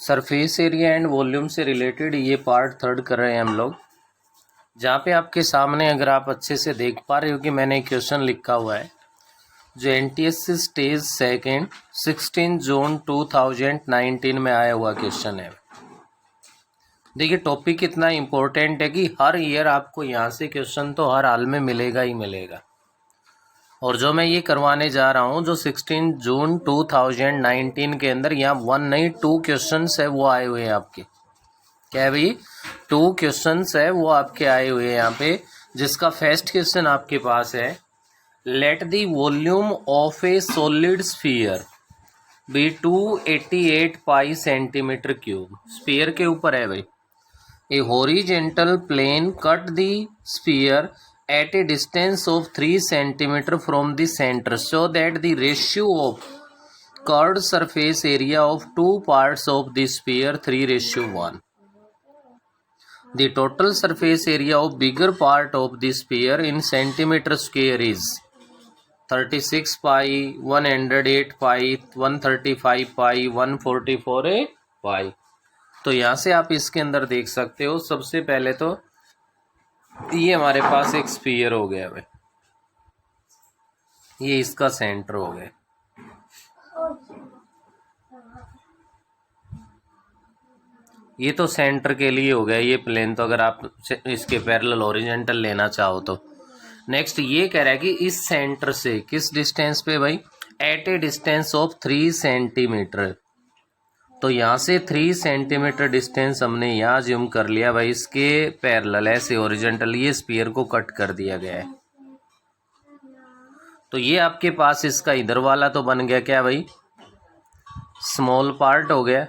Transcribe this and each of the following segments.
Surface area and volume से related ये part third कर रहे हैं हम लोग, जहाँ पे आपके सामने अगर आप अच्छे से देख पा रहे हो कि मैंने एक क्वेश्चन लिखा हुआ है जो एनटीएस स्टेज सेकंड 16 जून 2019 में आया हुआ क्वेश्चन है। देखिए टॉपिक कितना इम्पोर्टेंट है कि हर ईयर आपको यहाँ से क्वेश्चन तो हर हाल में मिलेगा ही मिलेगा। और जो मैं ये करवाने जा रहा हूँ जो 16 जून 2019 के अंदर यहाँ 1 नहीं 2 क्वेश्चंस है वो आए हुए हैं आपके। क्या है भाई? 2 क्वेश्चंस है वो आपके आए हुए हैं यहाँ पे, जिसका फर्स्ट क्वेश्चन आपके पास है let the volume of a solid sphere be 288 pi centimetre cube. Sphere के ऊपर है भाई। A horizontal plane cut the sphere at a distance of 3 centimeter from the center so that the ratio of curved surface area of two parts of the sphere 3:1. The total surface area of bigger part of the sphere in centimeter square is 36 pi, 108 pi, 135 pi, 144 pi। तो यहाँ से आप इसके अंदर देख सकते हो, सबसे पहले तो ये हमारे पास एक स्फीयर हो गया भाई, ये इसका सेंटर हो गया। ये तो सेंटर के लिए हो गया ये प्लेन, तो अगर आप इसके पैरेलल हॉरिजॉन्टल लेना चाहो तो। नेक्स्ट ये कह रहा है कि इस सेंटर से किस डिस्टेंस पे भाई? At a distance of 3 centimetre. तो यहाँ से 3 सेंटीमीटर डिस्टेंस हमने यहाँ ज्यूम कर लिया भाई, इसके पैरेलल ऐसे हॉरिजॉन्टल ये स्फीयर को कट कर दिया गया है। तो ये आपके पास इसका इधर वाला तो बन गया क्या भाई? स्मॉल पार्ट हो गया।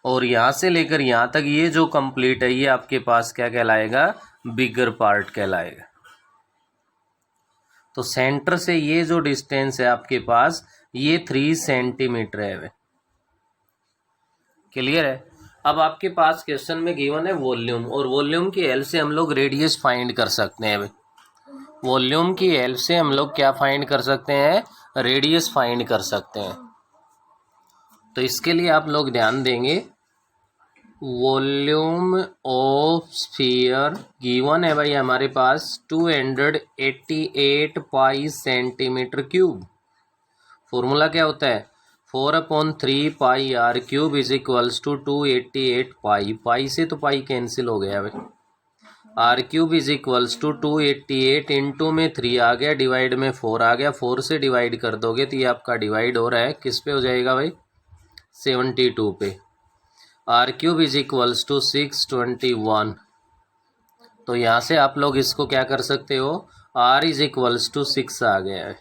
और यहाँ से लेकर यहाँ तक ये जो कंप्लीट है ये आपके पास क्या कहलाएगा? बिगर पार्ट कहलाएगा। तो सेंटर से ये जो डिस्टेंस है आपके पास ये 3 सेंटीमीटर है भाई। क्लियर है? अब आपके पास क्वेश्चन में गिवन है वॉल्यूम, और वॉल्यूम की हेल्प से हम लोग रेडियस फाइंड कर सकते हैं भाई। वॉल्यूम की हेल्प से हम लोग क्या फाइंड कर सकते हैं? रेडियस फाइंड कर सकते हैं। तो इसके लिए आप लोग ध्यान देंगे, वॉल्यूम ऑफ स्फीयर गिवन है भाई हमारे पास 288 पाई सेंटीमीटर क्यूब। फॉर्मूला क्या होता है? 4/3 pi R cube is equals to 288 pi. Pi से तो पाई कैंसिल हो गया भाई। R cube is equals to 288 into में 3 आ गया, डिवाइड में 4 आ गया। 4 से डिवाइड कर दोगे तो ये आपका डिवाइड हो रहा है किस पे हो जाएगा भाई? 72 पे। R cube is equals to 621। तो यहाँ से आप लोग इसको क्या कर सकते हो? आर इज इक्वल्स टू 6 आ गया है।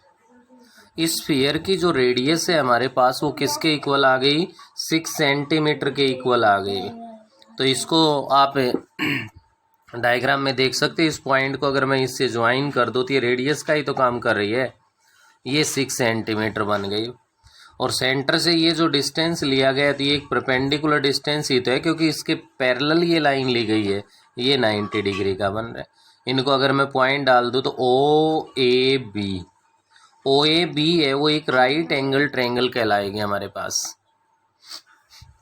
इस स्फीयर की जो रेडियस है हमारे पास वो किसके इक्वल आ गई? 6 सेंटीमीटर के इक्वल आ गई। तो इसको आप डायग्राम में देख सकते हैं। इस पॉइंट को अगर मैं इससे ज्वाइन कर दूँ तो ये रेडियस का ही तो काम कर रही है, ये 6 सेंटीमीटर बन गई। और सेंटर से ये जो डिस्टेंस लिया गया तो ये एक परपेंडिकुलर डिस्टेंस ही तो है, क्योंकि इसके पैरेलल ये लाइन ली गई है, ये 90 डिग्री का बन रहा है। इनको अगर मैं पॉइंट डाल दूँ तो ओ ए बी है वो एक राइट एंगल ट्रायंगल कहलाएगी हमारे पास।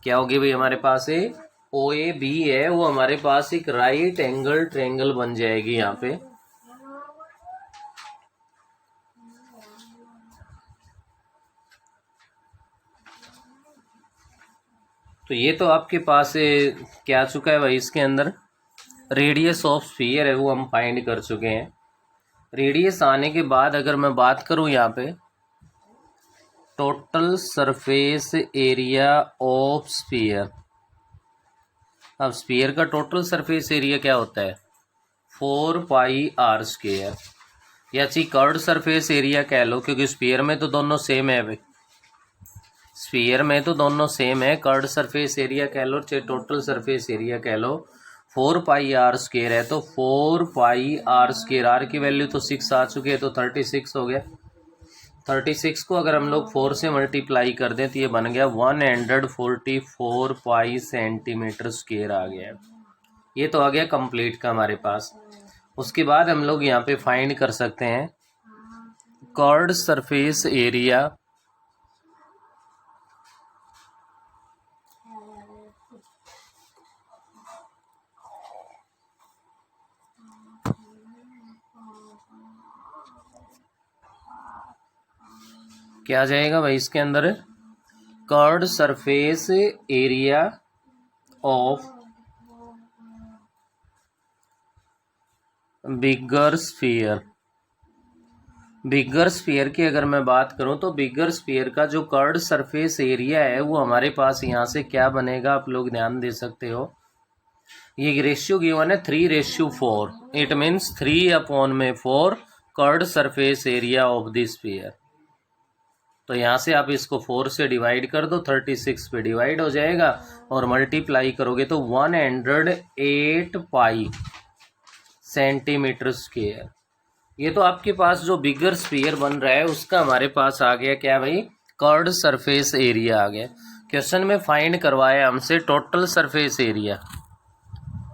क्या होगी भाई हमारे पास? ओ ए बी है वो हमारे पास एक राइट एंगल ट्रायंगल बन जाएगी यहाँ पे। तो ये तो आपके पास क्या चुका है भाई? इसके अंदर रेडियस ऑफ स्फीयर है वो हम फाइंड कर चुके हैं। रेडियस आने के बाद अगर मैं बात करूं यहाँ पे total surface area of sphere. अब स्फीयर का टोटल सरफेस एरिया क्या होता है? 4 पाई आर स्क्वायर, या चाहिए कर्व्ड सरफेस एरिया कह लो, क्योंकि स्फीयर में तो दोनों सेम है भाई। स्फीयर में तो दोनों सेम है, कर्व्ड सरफेस एरिया कह लो चाहे टोटल सरफेस एरिया कह लो। 4 पाई आर स्क्वायर है तो 4 पाई आर स्क्वायर, आर की वैल्यू तो 6 आ चुकी है तो 36 हो गया। 36 को अगर हम लोग 4 से मल्टीप्लाई कर दें तो ये बन गया 144 पाई सेंटीमीटर स्क्वायर आ गया। ये तो आ गया कंप्लीट का हमारे पास। उसके बाद हम लोग यहाँ पे फाइंड कर सकते हैं कर्व्ड सरफेस एरिया क्या आ जाएगा भाई इसके अंदर? Curved surface area of bigger sphere. Bigger sphere की अगर मैं बात करूं तो बिगर स्फीयर का जो कर्व्ड सरफेस एरिया है वो हमारे पास यहाँ से क्या बनेगा, आप लोग ध्यान दे सकते हो। ये रेशियो गिवन है 3:4। It means 3/4 curved surface area of the sphere. तो यहाँ से आप इसको 4 से डिवाइड कर दो, 36 पे डिवाइड हो जाएगा और मल्टीप्लाई करोगे तो 108 पाई सेंटीमीटर स्क्वायर। ये तो आपके पास जो बिगर स्फीयर बन रहा है उसका हमारे पास आ गया क्या भाई, कर्व्ड सरफेस एरिया आ गया। क्वेश्चन में फाइंड करवाया हमसे टोटल सरफेस एरिया।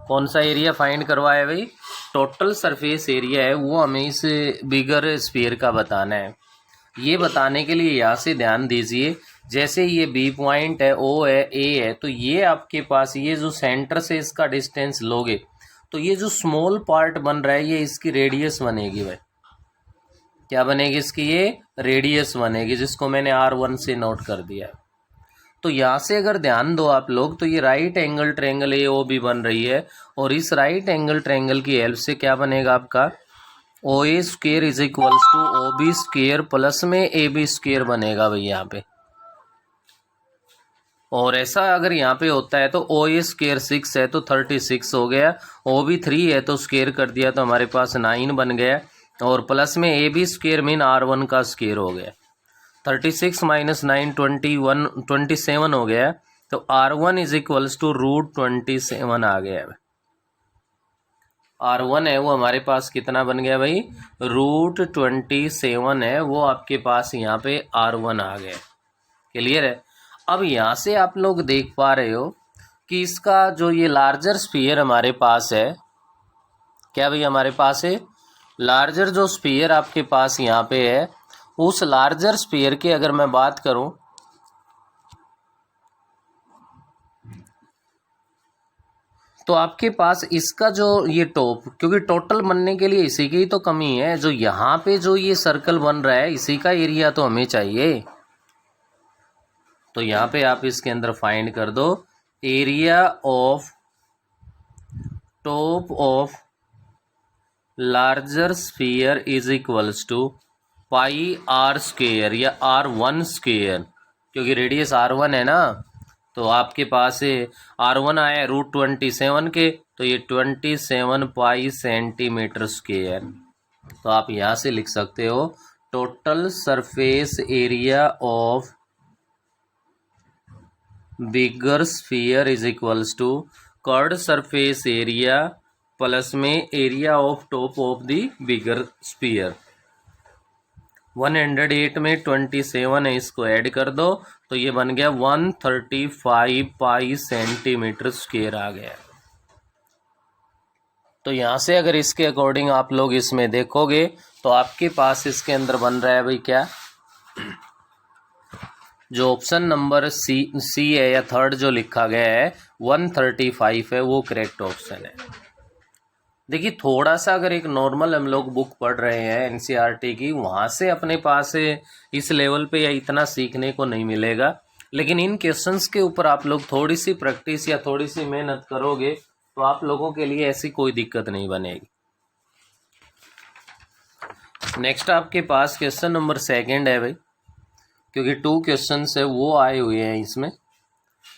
कौन सा एरिया फाइंड करवाया भाई? टोटल सरफेस एरिया है वो हमें इस बिगर स्फीयर का बताना है। ये बताने के लिए यहाँ से ध्यान दीजिए, जैसे ये बी पॉइंट है, ओ है, ए है, तो ये आपके पास ये जो सेंटर से इसका डिस्टेंस लोगे तो ये जो स्मॉल पार्ट बन रहा है ये इसकी रेडियस बनेगी भाई। क्या बनेगी इसकी? ये रेडियस बनेगी, जिसको मैंने R1 से नोट कर दिया। तो यहाँ से अगर ध्यान दो आप लोग तो ये राइट एंगल ट्रायंगल AO भी बन रही है और इस राइट एंगल ट्रायंगल की हेल्प से क्या बनेगा आपका, OA square is equals to OB square plus में AB स्क्वायर बनेगा भाई यहाँ पे। और ऐसा अगर यहाँ पे होता है तो OA स्क्वायर 6 है तो 36 हो गया, OB 3 है तो स्क्वायर कर दिया तो हमारे पास 9 बन गया और प्लस में AB स्क्वायर मीन R1 का स्क्वायर हो गया। 36 माइनस 9 27 हो गया तो R1 इज इक्वल्स टू √27 आ गया। R1 है वो हमारे पास कितना बन गया भाई, √27 है वो आपके पास यहाँ पे R1 आ गया। क्लियर है? अब यहाँ से आप लोग देख पा रहे हो कि इसका जो ये लार्जर स्फीयर हमारे पास है, क्या भाई हमारे पास है लार्जर जो स्फीयर आपके पास यहाँ पे है, उस लार्जर स्फीयर की अगर मैं बात करूं तो आपके पास इसका जो ये टॉप, क्योंकि टोटल बनने के लिए इसी की ही तो कमी है, जो यहाँ पे जो ये सर्कल बन रहा है इसी का एरिया तो हमें चाहिए। तो यहाँ पे आप इसके अंदर फाइंड कर दो area of top of larger sphere is equals to pi R square या R1 स्क्वायर, क्योंकि रेडियस R1 है ना, तो आपके पास R1 आया √27 के, तो ये 27 पाई सेंटीमीटर स्क्वायर। तो आप यहाँ से लिख सकते हो total surface area of bigger sphere is equals to curved surface area plus में area of top of the bigger sphere. 108 में 27 है, इसको ऐड कर दो तो ये बन गया 135 पाई सेंटीमीटर स्क्वायर आ गया। तो यहाँ से अगर इसके अकॉर्डिंग आप लोग इसमें देखोगे तो आपके पास इसके अंदर बन रहा है भाई क्या, जो ऑप्शन नंबर सी है या थर्ड जो लिखा गया है 135 है वो करेक्ट ऑप्शन है। देखिए थोड़ा सा अगर एक नॉर्मल हम लोग बुक पढ़ रहे हैं एनसीईआरटी की, वहाँ से अपने पास इस लेवल पे या इतना सीखने को नहीं मिलेगा, लेकिन इन क्वेश्चंस के ऊपर आप लोग थोड़ी सी प्रैक्टिस या थोड़ी सी मेहनत करोगे तो आप लोगों के लिए ऐसी कोई दिक्कत नहीं बनेगी। नेक्स्ट आपके पास क्वेश्चन नंबर 2 है भाई, क्योंकि 2 क्वेश्चन है वो आए हुए हैं इसमें।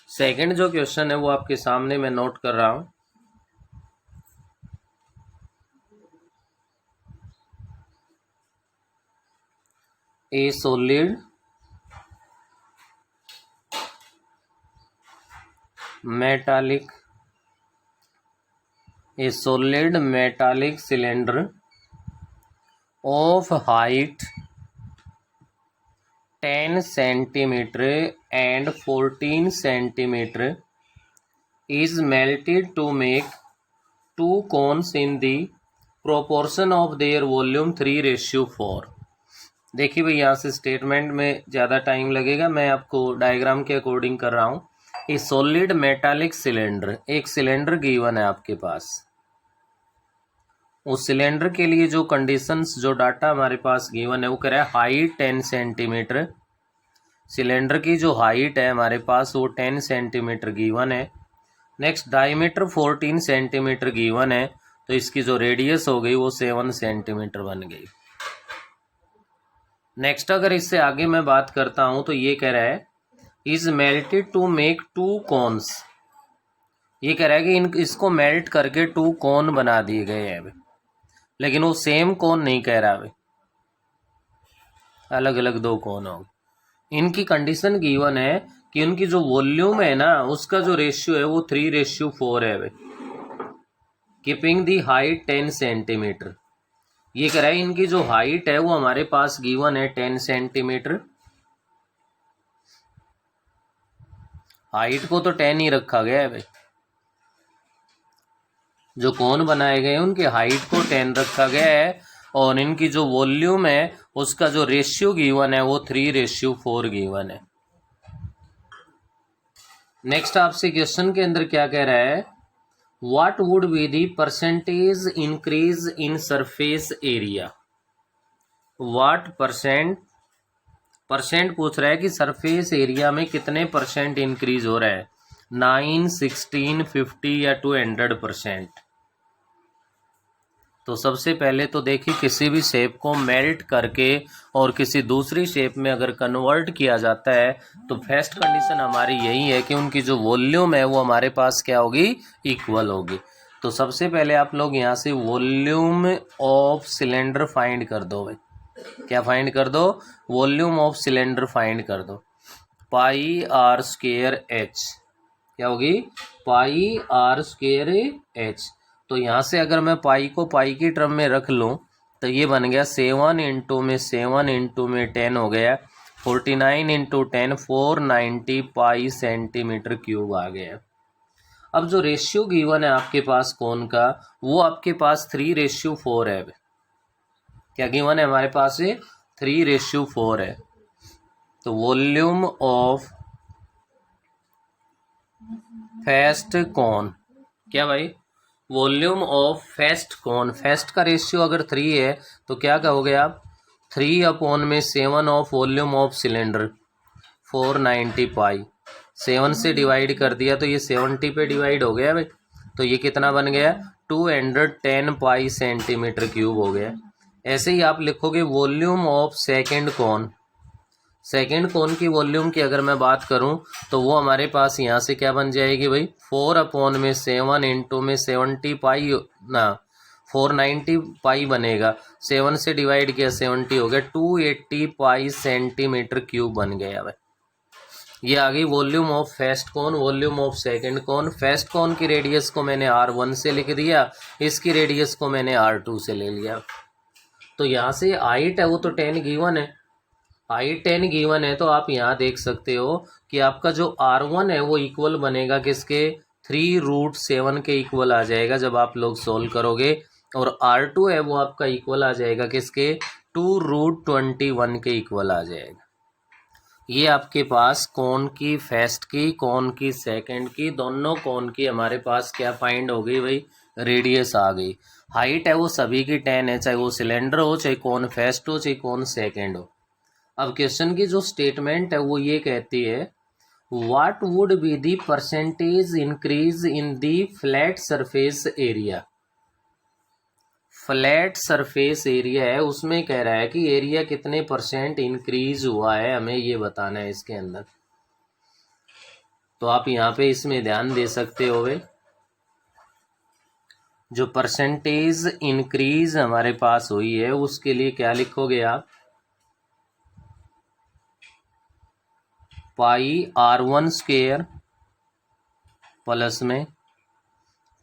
सेकंड जो क्वेश्चन है वो आपके सामने मैं नोट कर रहा हूँ। A solid metallic cylinder of height 10 centimeter and 14 centimeter is melted to make 2 cones in the proportion of their volume 3:4। देखिए भाई यहाँ से स्टेटमेंट में ज़्यादा टाइम लगेगा, मैं आपको डायग्राम के अकॉर्डिंग कर रहा हूँ। ए सॉलिड मेटालिक सिलेंडर, एक सिलेंडर गिवन है आपके पास। उस सिलेंडर के लिए जो कंडीशंस, जो डाटा हमारे पास गिवन है वो कह रहा है हाइट 10 सेंटीमीटर। सिलेंडर की जो हाइट है हमारे पास वो 10 सेंटीमीटर गिवन है। नेक्स्ट डायमीटर 14 सेंटीमीटर गिवन है, तो इसकी जो रेडियस हो गई वो 7 सेंटीमीटर बन गई। नेक्स्ट अगर इससे आगे मैं बात करता हूं तो ये कह रहा है is melted to make 2 cones. ये कह रहा है कि इसको मेल्ट करके 2 कोन बना दिए गए हैं, लेकिन वो सेम कोन नहीं कह रहा भाई, अलग अलग 2 कोन हो। इनकी कंडीशन गिवन है कि उनकी जो वॉल्यूम है ना उसका जो रेशियो है वो 3:4 है भाई, कीपिंग दी हाइट 10 सेंटीमीटर। ये कह रहा है इनकी जो हाइट है वो हमारे पास गिवन है 10 सेंटीमीटर। हाइट को तो 10 ही रखा गया है भाई, जो कोन बनाए गए हैं उनकी हाइट को 10 रखा गया है, और इनकी जो वॉल्यूम है उसका जो रेशियो गिवन है वो 3:4 गिवन है। नेक्स्ट आपसे क्वेश्चन के अंदर क्या कह रहा है, what would be the percentage increase in surface area. What percent पूछ रहा है कि सरफेस एरिया में कितने परसेंट इंक्रीज हो रहा है, 9, 16, 50 या 200%। तो सबसे पहले तो देखिए किसी भी शेप को मेल्ट करके और किसी दूसरी शेप में अगर कन्वर्ट किया जाता है तो फर्स्ट कंडीशन हमारी यही है कि उनकी जो वॉल्यूम है वो हमारे पास क्या होगी, इक्वल होगी। तो सबसे पहले आप लोग यहाँ से वॉल्यूम ऑफ सिलेंडर फाइंड कर दो भाई। क्या फाइंड कर दो, वॉल्यूम ऑफ सिलेंडर फाइंड कर दो। पाई आर स्क्वायर एच क्या होगी, पाई आर स्क्वायर एच। तो यहाँ से अगर मैं पाई को पाई की टर्म में रख लूँ तो ये बन गया 7 इंटू में 7 इंटू में 10 हो गया 49 इंटू 10 490 पाई सेंटीमीटर क्यूब आ गया। अब जो रेशियो गिवन है आपके पास कोन का वो आपके पास 3:4 है। क्या गिवन है हमारे पास, 3:4 है। तो वॉल्यूम ऑफ फेस्ट कोन, क्या भाई, volume of fest cone, fest का रेशियो अगर 3 है तो क्या कहोगे आप, 3/7 ऑफ वॉल्यूम ऑफ सिलेंडर 490 पाई। 7 से डिवाइड कर दिया तो ये 70 पे डिवाइड हो गया भाई, तो ये कितना बन गया, 210 पाई सेंटीमीटर क्यूब हो गया। ऐसे ही आप लिखोगे volume of second cone. Second cone की वॉल्यूम की अगर मैं बात करूं तो वो हमारे पास यहाँ से क्या बन जाएगी भाई, 4/7 इंटू में 70 पाई ना 490 पाई बनेगा, 7 से डिवाइड किया 70 हो गया, 280 पाई सेंटीमीटर क्यूब बन गया भाई। ये आ गई volume of first cone, volume of second cone. First cone की रेडियस को मैंने R1 से लिख दिया, इसकी रेडियस को मैंने R2 से ले लिया। तो यहाँ से हाइट है वो तो 10 गिवन है, हाइट 10 गिवन है, तो आप यहाँ देख सकते हो कि आपका जो R1 है वो इक्वल बनेगा किसके, 3√7 के इक्वल आ जाएगा जब आप लोग सोल्व करोगे, और R2 है वो आपका इक्वल आ जाएगा किसके, 2√21 के इक्वल आ जाएगा। ये आपके पास कोन की फर्स्ट की, कोन की सेकंड की, दोनों कोन की हमारे पास क्या फाइंड हो गई भाई, रेडियस आ गई। हाइट है वो सभी की 10 है, चाहे वो सिलेंडर हो, चाहे कोन फर्स्ट हो, चाहे कोन सेकंड हो। अब क्वेश्चन की जो स्टेटमेंट है वो ये कहती है what would be the percentage increase in the flat surface area. Flat surface area है, उसमें कह रहा है कि एरिया कितने परसेंट इंक्रीज हुआ है, हमें ये बताना है इसके अंदर। तो आप यहाँ पे इसमें ध्यान दे सकते हो वे जो परसेंटेज इंक्रीज हमारे पास हुई है उसके लिए क्या लिखोगे आप, पाई R1 स्क्वायर प्लस में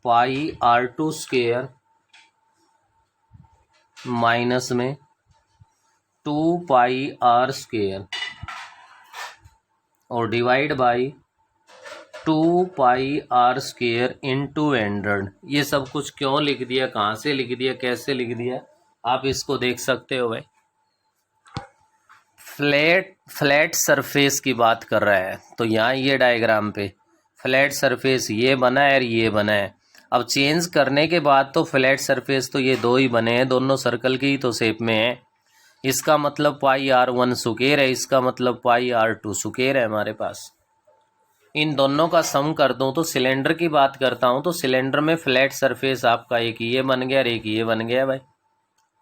पाई R2 स्क्वायर माइनस में 2 पाई R स्क्वायर और divide by 2 pi R square into 100। ये सब कुछ क्यों लिख दिया, कहाँ से लिख दिया, कैसे लिख दिया, आप इसको देख सकते हो भाई। फ्लैट सरफेस की बात कर रहा है, तो यहाँ ये डायग्राम पे फ्लैट सरफेस ये बना है और ये बना है। अब चेंज करने के बाद तो फ्लैट सरफेस तो ये दो ही बने हैं, दोनों सर्कल की ही तो शेप में है। इसका मतलब पाई r1 स्क्वायर है, इसका मतलब पाई r2 स्क्वायर है हमारे पास। इन दोनों का सम कर दूं तो सिलेंडर की बात करता हूं तो सिलेंडर में फ्लैट सरफेस आपका एक ये बन गया और एक ये बन गया भाई,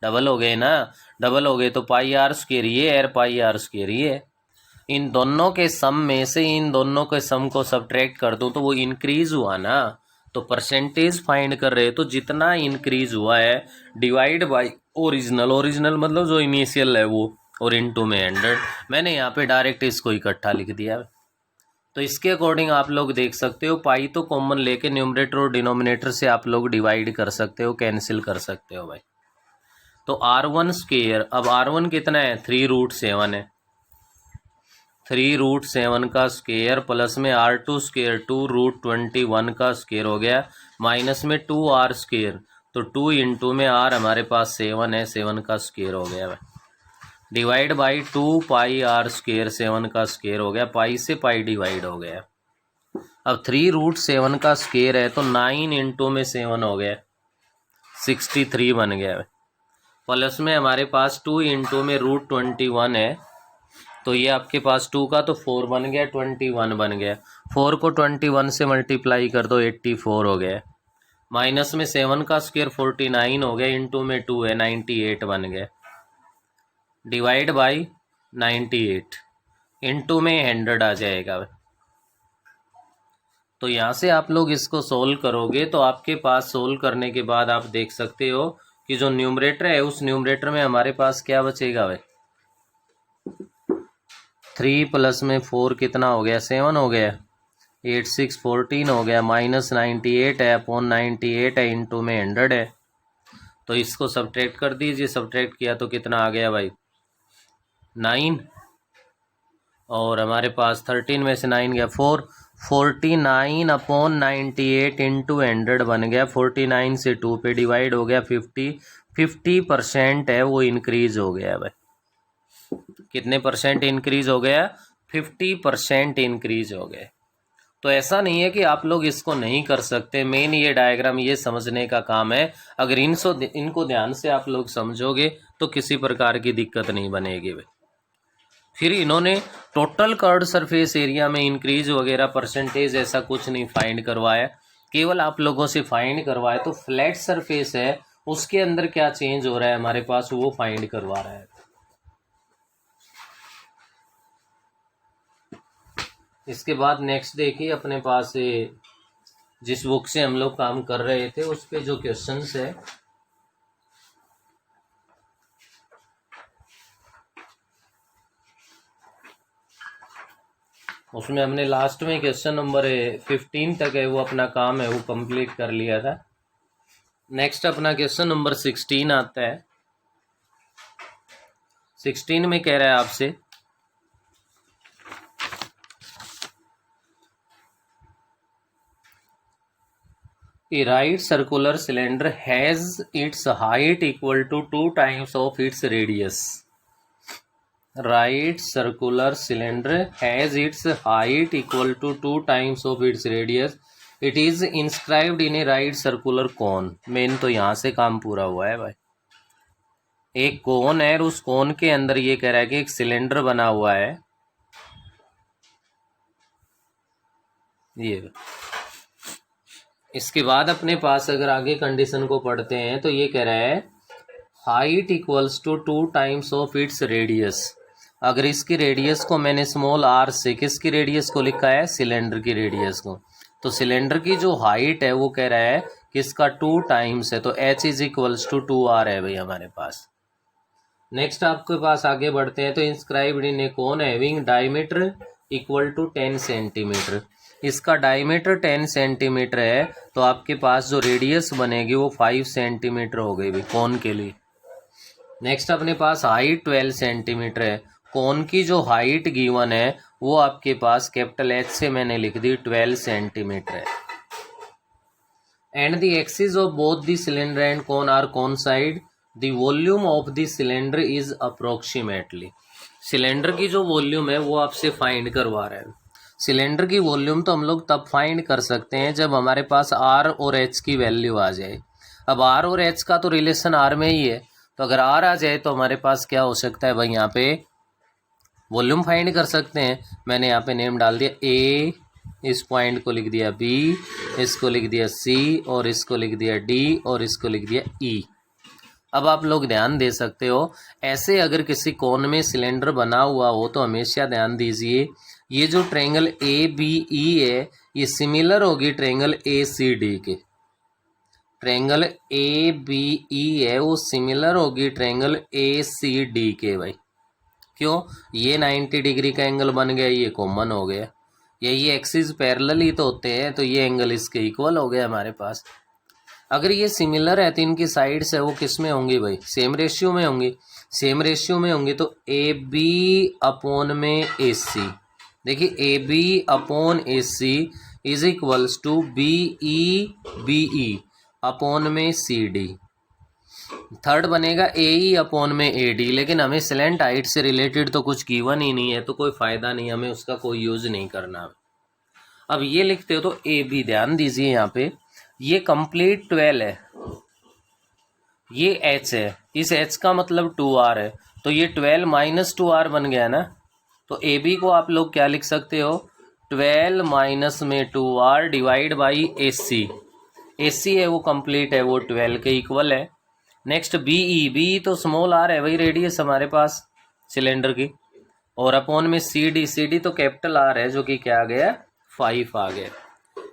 डबल हो गए ना। डबल हो गए तो पाई r स्क्वायर ये और पाई r स्क्वायर ये। इन दोनों के सम में से इन दोनों के सम को सब्ट्रैक्ट कर दूं तो वो इंक्रीज हुआ ना, तो परसेंटेज फाइंड कर रहे तो जितना इंक्रीज हुआ है डिवाइड बाय ओरिजिनल, ओरिजिनल मतलब जो इनिशियल है वो, और इनटू में 100। मैंने यहाँ पे डायरेक्ट इसको इकट्ठा लिख दिया। तो इसके अकॉर्डिंग आप लोग देख सकते हो पाई तो कॉमन लेके न्यूमरेटर और डिनोमिनेटर से आप लोग डिवाइड कर सकते हो, कैंसिल कर सकते हो भाई। तो r1 स्क्वायर, अब r1 कितना है 3√7 है, 3√7 का स्क्वायर प्लस में r2 स्क्वायर 2√21 का स्क्वायर हो गया, माइनस में 2r स्क्वायर, तो 2 इंटू में r हमारे पास 7 है, 7 का स्क्वायर हो गया भाई, divide by 2 pi r square, 7 का स्क्वायर हो गया, पाई से पाई डिवाइड हो गया। अब 3√7 का स्क्वायर है तो 9 इंटू में 7 हो गया, 63 बन गया। प्लस में हमारे पास 2 इंटू में √21 है, तो ये आपके पास 2 का तो 4 बन गया, 21 बन गया। 4 को 21 से मल्टीप्लाई कर दो 84 हो गया। माइनस में 7 का स्क्वायर 49 हो गया, इंटू में 2 है 98 बन गया, डिवाइड बाई 98, इंटू में 100 आ जाएगा। तो यहाँ से आप लोग इसको सोल्व करोगे तो आपके पास सोल्व करने के बाद आप देख सकते हो कि जो न्यूमरेटर है उस न्यूमरेटर में हमारे पास क्या बचेगा भाई, 3 प्लस में 4 कितना हो गया 7 हो गया, 8 6 14 हो गया, माइनस 98 है अपॉन 98 है, इंटू में 100 है। तो इसको सब्ट्रैक्ट कर दीजिए, सब्ट्रैक्ट किया तो कितना आ गया भाई 9, और हमारे पास 13 में से 9 गया 4, 49 अपॉन 98 इंटू 100 बन गया, 49 से 2 पे डिवाइड हो गया, 50% है वो इंक्रीज हो गया भाई। कितने परसेंट इंक्रीज हो गया, 50% इंक्रीज हो गए। तो ऐसा नहीं है कि आप लोग इसको नहीं कर सकते, मेन ये डायग्राम ये समझने का काम है। अगर इनको ध्यान से आप लोग समझोगे तो किसी प्रकार की दिक्कत नहीं बनेगी भाई। फिर इन्होंने टोटल कर्व्ड सरफेस एरिया में इंक्रीज वगैरह परसेंटेज ऐसा कुछ नहीं फाइंड करवाया, केवल आप लोगों से फाइंड करवाया तो फ्लैट सरफेस है उसके अंदर क्या चेंज हो रहा है हमारे पास वो फाइंड करवा रहा है। इसके बाद नेक्स्ट देखिए अपने पास जिस बुक से हम लोग काम कर रहे थे उस पे जो क्वेश्चंस है उसमें हमने लास्ट में क्वेश्चन नंबर 15 तक है वो अपना काम है वो कंप्लीट कर लिया था। नेक्स्ट अपना क्वेश्चन नंबर 16 आता है। 16 में कह रहा है आपसे A right circular cylinder has its height equal to 2 times of its radius. Right circular cylinder has its height equal to 2 times of its radius. It is inscribed in a right circular cone. Main तो यहाँ से काम पूरा हुआ है भाई। एक कोन है और उस कोन के अंदर ये कह रहा है कि एक सिलेंडर बना हुआ है, ये। इसके बाद अपने पास अगर आगे कंडीशन को पढ़ते हैं तो ये कह रहा है height equals to 2 times of its radius. अगर इसकी रेडियस को मैंने स्मॉल r से किसकी रेडियस को लिखा है, सिलेंडर की रेडियस को, तो सिलेंडर की जो हाइट है वो कह रहा है किसका 2 टाइम्स है, तो h is equals to 2r है भाई हमारे पास। नेक्स्ट आपके पास आगे बढ़ते हैं तो inscribed in a cone having diameter equal to 10 centimetre. इसका डायमीटर 10 सेंटीमीटर है तो आपके पास जो रेडियस बनेगी वो 5 सेंटीमीटर हो गई भाई कोन के लिए। नेक्स्ट अपने पास हाइट 12 सेंटीमीटर है, कोन की जो हाइट गिवन है वो आपके पास कैपिटल H से मैंने लिख दी 12 सेंटीमीटर है। And the axis of both the cylinder and cone are coincide, the volume of the cylinder is approximately. Cylinder की जो वॉल्यूम है वो आपसे फाइंड करवा रहा है। सिलेंडर की वॉल्यूम तो हम लोग तब फाइंड कर सकते हैं जब हमारे पास आर और एच की वैल्यू आ जाए। अब आर और एच का तो रिलेशन आर में ही है, तो अगर आर आ जाए तो हमारे पास क्या हो सकता है भाई, यहाँ पे वॉल्यूम फाइंड कर सकते हैं। मैंने यहाँ पे नेम डाल दिया ए, इस पॉइंट को लिख दिया बी, इसको लिख दिया सी, और इसको लिख दिया डी, और इसको लिख दिया ई। अब आप लोग ध्यान दे सकते हो, ऐसे अगर किसी कोन में सिलेंडर बना हुआ हो तो हमेशा ध्यान दीजिए, ये जो ट्रायंगल ए बी ई है ये सिमिलर होगी ट्रायंगल ए सी डी के। ट्रायंगल ए बी ई है वो सिमिलर होगी ट्रायंगल ए सी डी के भाई। क्यों? ये 90 डिग्री का एंगल बन गया, ये कॉमन हो गया, ये एक्सिस पैरेलल ही तो होते हैं, तो ये एंगल इसके इक्वल हो गया हमारे पास। अगर ये सिमिलर है तो इनकी साइड्स है वो किस में होंगी भाई, सेम रेशियो में होंगी। सेम रेशियो में होंगी तो ए बी अपॉन में ए सी, देखिए A B upon A C is equals to B E upon में सी डी। थर्ड बनेगा ए ई अपॉन में ए डी, लेकिन हमें स्लैंट हाइट से रिलेटेड तो कुछ गिवन ही नहीं है, तो कोई फ़ायदा नहीं, हमें उसका कोई यूज नहीं करना। अब ये लिखते हो तो ए बी, ध्यान दीजिए यहाँ पे ये कंप्लीट 12 है, ये एच है, इस एच का मतलब 2r है, तो ये 12 माइनस 2r बन गया ना। तो ए बी को आप लोग क्या लिख सकते हो, 12 माइनस में 2r डिवाइड बाई ए सी है वो कंप्लीट है, वो 12 के इक्वल है। नेक्स्ट बी तो स्मॉल आर है, वही रेडियस हमारे पास सिलेंडर की, और अपॉन में सी डी तो कैपिटल आर है जो कि क्या आ गया, 5 आ गया।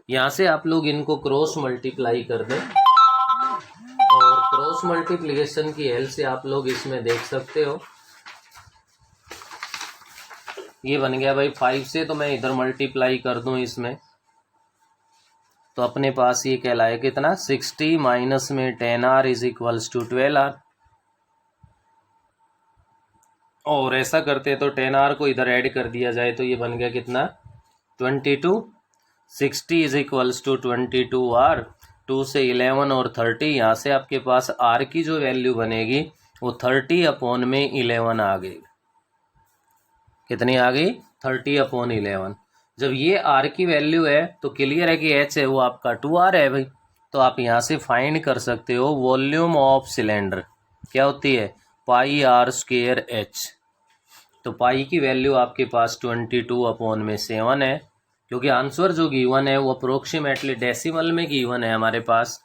यहाँ से आप लोग इनको क्रॉस मल्टीप्लाई कर दें, और क्रॉस मल्टीप्लिकेशन की हेल्प से आप लोग इसमें देख सकते हो, ये बन गया भाई 5 से, तो मैं इधर मल्टीप्लाई कर दूं इसमें, तो अपने पास ये कहलाए कितना, 60 माइनस में 10r is equals to 12r। और ऐसा करते तो 10r को इधर ऐड कर दिया जाए तो ये बन गया कितना, 22। 60 इज इक्वल्स टू 22r, 2 से 11 और 30, यहाँ से आपके पास r की जो वैल्यू बनेगी वो 30 अपॉन में 11 आ गई। कितनी आ गई, 30 अपॉन 11। जब ये r की वैल्यू है तो क्लियर है कि h है वो आपका 2r है भाई, तो आप यहाँ से फाइंड कर सकते हो वॉल्यूम ऑफ सिलेंडर क्या होती है, पाई r स्क्वायर h। तो पाई की वैल्यू आपके पास 22 अपॉन में 7 है, क्योंकि आंसर जो गिवन है वो अप्रोक्सीमेटली डेसिमल में गिवन है हमारे पास।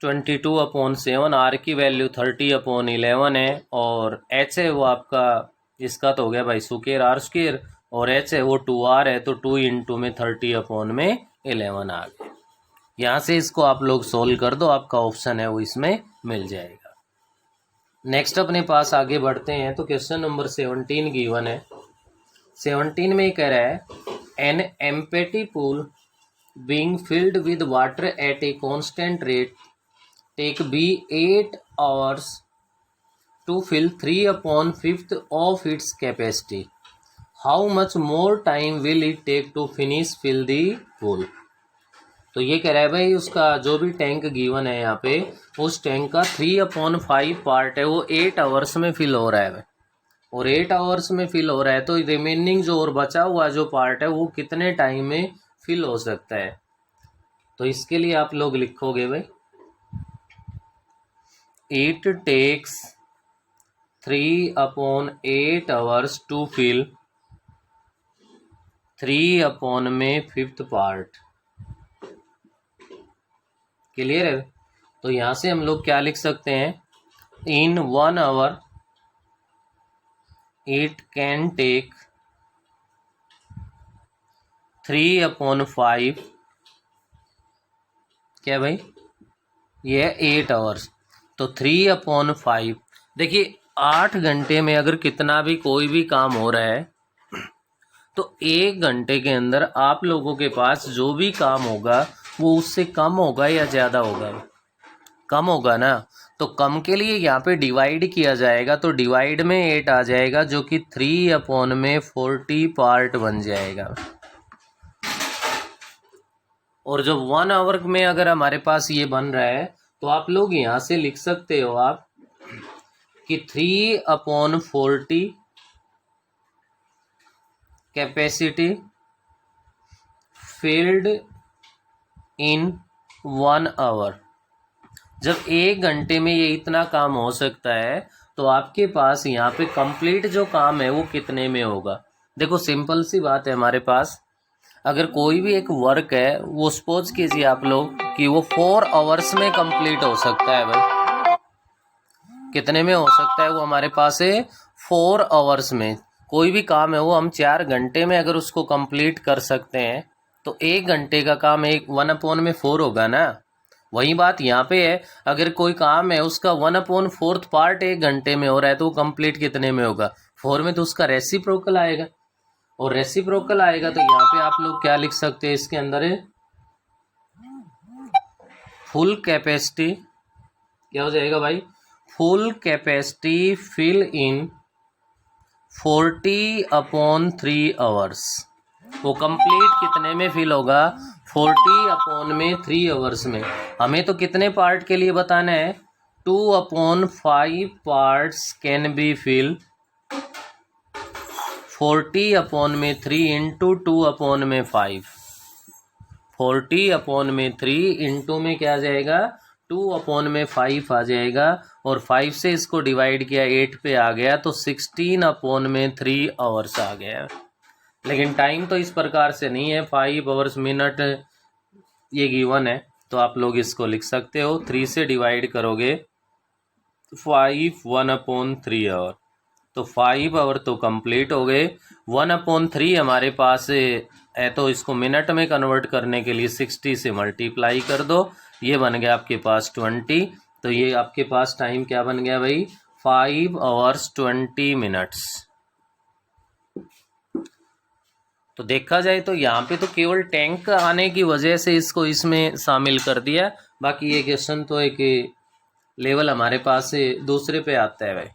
22 अपॉन 7, आर की वैल्यू 30 अपॉन 11 है, और एच है वो आपका, इसका तो हो गया भाई स्क्वायर आर स्क्वायर, और एच है वो 2r है, तो 2 इंटू में 30 अपॉन में 11 आ गया। यहाँ से इसको आप लोग सोल्व कर दो, आपका ऑप्शन है वो इसमें मिल जाएगा। नेक्स्ट अपने पास आगे बढ़ते हैं, तो क्वेश्चन नंबर 17 गिवन है। 17 में कह रहा है an empty pool being filled with water at a constant rate take be 8 hours to fill 3/5 of its capacity, how much more time will it take to finish fill the pool. तो ये कह रहा है भाई उसका जो भी tank given है यहाँ पे, उस टैंक का 3/5 पार्ट है वो 8 आवर्स में फिल हो रहा है, और 8 आवर्स में फिल हो रहा है, तो रिमेनिंग जो और बचा हुआ जो पार्ट है वो कितने टाइम में फिल हो सकता है। तो इसके लिए आप लोग लिखोगे भाई it takes 3/8 hours to fill 3/5 part. Clear है? तो यहाँ से हम लोग क्या लिख सकते हैं, इन 1 आवर इट कैन टेक 3/5, क्या भाई, ये है 8 आवर्स, तो 3/5। देखिए 8 घंटे में अगर कितना भी कोई भी काम हो रहा है, तो 1 घंटे के अंदर आप लोगों के पास जो भी काम होगा वो उससे कम होगा या ज़्यादा होगा, कम होगा ना। तो कम के लिए यहाँ पे डिवाइड किया जाएगा, तो डिवाइड में 8 आ जाएगा, जो कि 3/40 पार्ट बन जाएगा। और जब 1 आवर में अगर हमारे पास ये बन रहा है, तो आप लोग यहाँ से लिख सकते हो आप कि 3/40 कैपेसिटी filled in 1 hour। जब 1 घंटे में ये इतना काम हो सकता है तो आपके पास यहाँ पे कंप्लीट जो काम है वो कितने में होगा। देखो सिंपल सी बात है, हमारे पास अगर कोई भी एक वर्क है वो सपोज कीजिए आप लोग कि वो 4 आवर्स में कंप्लीट हो सकता है। भाई कितने में हो सकता है वो हमारे पास है 4 आवर्स में। कोई भी काम है वो हम 4 घंटे में अगर उसको कंप्लीट कर सकते हैं तो 1 घंटे का काम 1/4 होगा ना। वही बात यहाँ पे है, अगर कोई काम है उसका 1/4 पार्ट 1 घंटे में हो रहा है तो वो कंप्लीट कितने में होगा, 4 में। तो उसका रेसिप्रोकल आएगा, और रेसिप्रोकल आएगा तो यहाँ पे आप लोग क्या लिख सकते हैं, इसके अंदर है फुल कैपेसिटी। क्या हो जाएगा भाई, full capacity fill in 40/3 hours. वो कंप्लीट कितने में फिल होगा, 40/3 आवर्स में। हमें तो कितने पार्ट के लिए बताना है, 2/5 parts can be fill 40/3 into 2/5। 40/3 into में क्या आ जाएगा, 2/5 आ जाएगा, और 5 से इसको डिवाइड किया 8 पे आ गया तो 16/3 आवर्स आ गया। लेकिन टाइम तो इस प्रकार से नहीं है, 5 आवर्स मिनट ये गिवन है, तो आप लोग इसको लिख सकते हो 3 से डिवाइड करोगे 5 1/3 आवर, तो 5 आवर तो कंप्लीट हो गए। 1/3 हमारे पास है तो इसको मिनट में कन्वर्ट करने के लिए 60 से मल्टीप्लाई कर दो, ये बन गया आपके पास 20। तो ये आपके पास टाइम क्या बन गया भाई, 5 आवर्स 20 मिनट्स। तो देखा जाए तो यहाँ पे तो केवल टैंक आने की वजह से इसको इसमें शामिल कर दिया, बाकी ये क्वेश्चन तो एक लेवल हमारे पास दूसरे पे आता है भाई।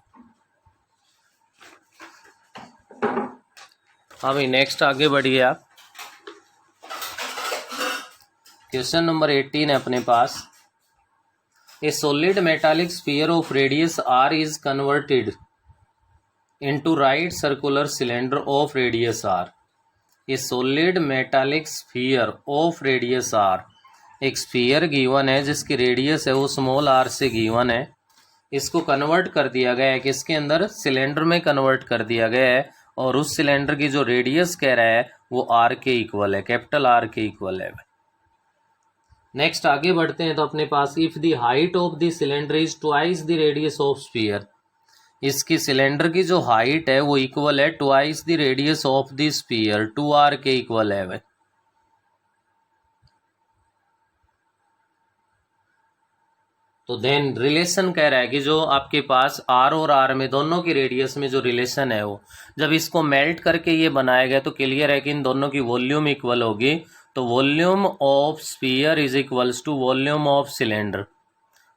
हाँ भाई नेक्स्ट आगे बढ़िए आप। क्वेश्चन नंबर 18 है अपने पास। A solid metallic sphere of radius r is converted into right circular cylinder of radius r। A solid metallic sphere of radius r, एक स्फीयर गिवन है जिसकी रेडियस है वो स्मॉल r से गिवन है। इसको कन्वर्ट कर दिया गया है किसके अंदर, सिलेंडर में कन्वर्ट कर दिया गया है, और उस सिलेंडर की जो रेडियस कह रहा है वो r के इक्वल है, कैपिटल R के इक्वल है। नेक्स्ट आगे बढ़ते हैं तो अपने पास if the height of the cylinder is twice the radius of sphere, इसकी सिलेंडर की जो हाइट है वो इक्वल है twice the radius of the sphere, 2r के इक्वल है भाई। तो देन रिलेशन कह रहा है कि जो आपके पास r और r में दोनों की रेडियस में जो रिलेशन है वो जब इसको मेल्ट करके ये बनाया गया तो क्लियर है कि इन दोनों की वॉल्यूम इक्वल होगी। तो volume of sphere is equals to volume of cylinder.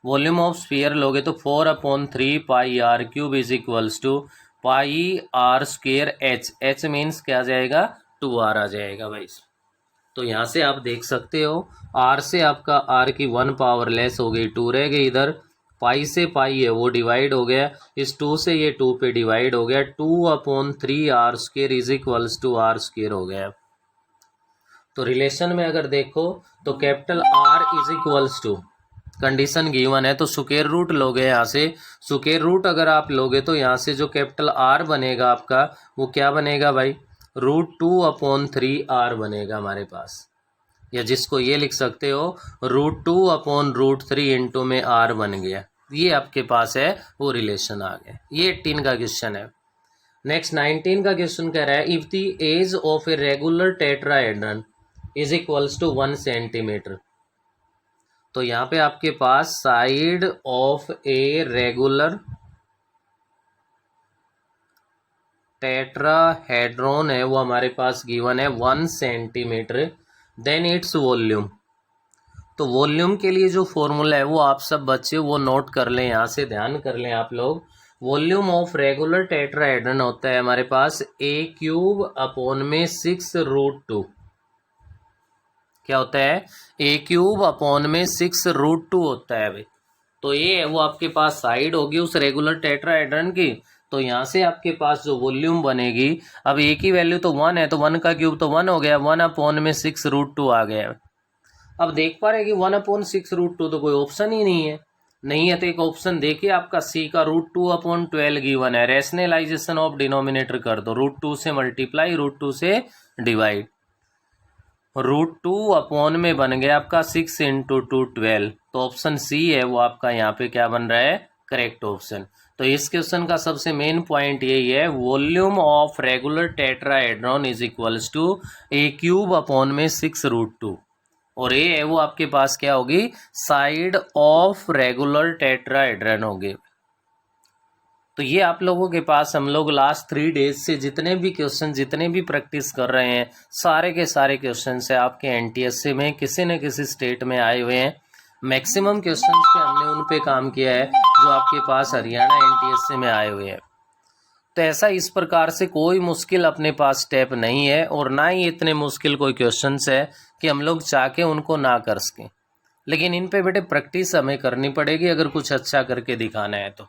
Volume of sphere लोगे तो 4/3 pi r cube is equals to pi r square h। h means क्या आ जाएगा, 2r आ जाएगा भाई। तो यहाँ से आप देख सकते हो r से आपका r की 1 पावर लेस हो गई, 2 रह गई इधर, पाई से पाई है वो डिवाइड हो गया, इस 2 से ये 2 पे डिवाइड हो गया, 2/3 r square is equals to r square हो गया। तो रिलेशन में अगर देखो तो capital R is equals to, condition given है तो स्क्वायर रूट लोगे, यहाँ से स्क्वायर रूट अगर आप लोगे तो यहाँ से जो कैपिटल R बनेगा आपका वो क्या बनेगा भाई, √2/3 R बनेगा हमारे पास, या जिसको ये लिख सकते हो √2/√3 इंटू में R बन गया। ये आपके पास है वो रिलेशन आ गया। ये 18 का क्वेश्चन है। नेक्स्ट 19 का क्वेश्चन कह रहा है if the edge of a regular tetrahedron is equals to 1 centimetre. तो यहाँ पे आपके पास side of a regular tetrahedron है वो हमारे पास गिवन है 1 सेंटीमीटर। देन इट्स वॉल्यूम, तो वॉल्यूम के लिए जो फॉर्मूला है वो आप सब बच्चे वो नोट कर लें, यहाँ से ध्यान कर लें आप लोग। वॉल्यूम ऑफ रेगुलर टेट्राहेड्रन होता है हमारे पास a³/6√2। क्या होता है, a³/6√2 होता है भाई। तो ये है वो आपके पास साइड होगी उस रेगुलर टेट्राहेड्रन की, तो यहाँ से आपके पास जो वॉल्यूम बनेगी, अब एक ही वैल्यू तो 1 है, तो 1 का क्यूब तो 1 हो गया, 1/6√2 आ गया। अब देख पा रहे कि 1/6√2 तो कोई ऑप्शन ही नहीं है। नहीं है तो एक ऑप्शन देखिए आपका सी का √2/12 गिवन है। रैशनलाइजेशन ऑफ डिनोमिनेटर कर दो, √2 से मल्टीप्लाई, √2 से डिवाइड। √2 में बन गया आपका 6 × 2 12। तो ऑप्शन सी है वो आपका यहाँ पे क्या बन रहा है, करेक्ट ऑप्शन। तो इस क्वेश्चन का सबसे मेन पॉइंट यही है, volume of regular tetrahedron is equals to a³ और ए है वो आपके पास क्या होगी, साइड ऑफ रेगुलर टेट्राहेड्रन होगी। तो ये आप लोगों के पास हम लोग लास्ट 3 डेज से जितने भी क्वेश्चन, जितने भी प्रैक्टिस कर रहे हैं, सारे के सारे क्वेश्चन से आपके एनटीएससी में किसी न किसी स्टेट में आए हुए हैं। मैक्सिमम क्वेश्चन पे हमने उन पे काम किया है जो आपके पास हरियाणा एनटीएससी में आए हुए हैं। तो ऐसा इस प्रकार से कोई मुश्किल अपने पास स्टेप नहीं है और ना ही इतने मुश्किल कोई क्वेश्चंस है कि हम लोग चाह के उनको ना कर सकें। लेकिन इन पे बेटे प्रैक्टिस हमें करनी पड़ेगी अगर कुछ अच्छा करके दिखाना है तो।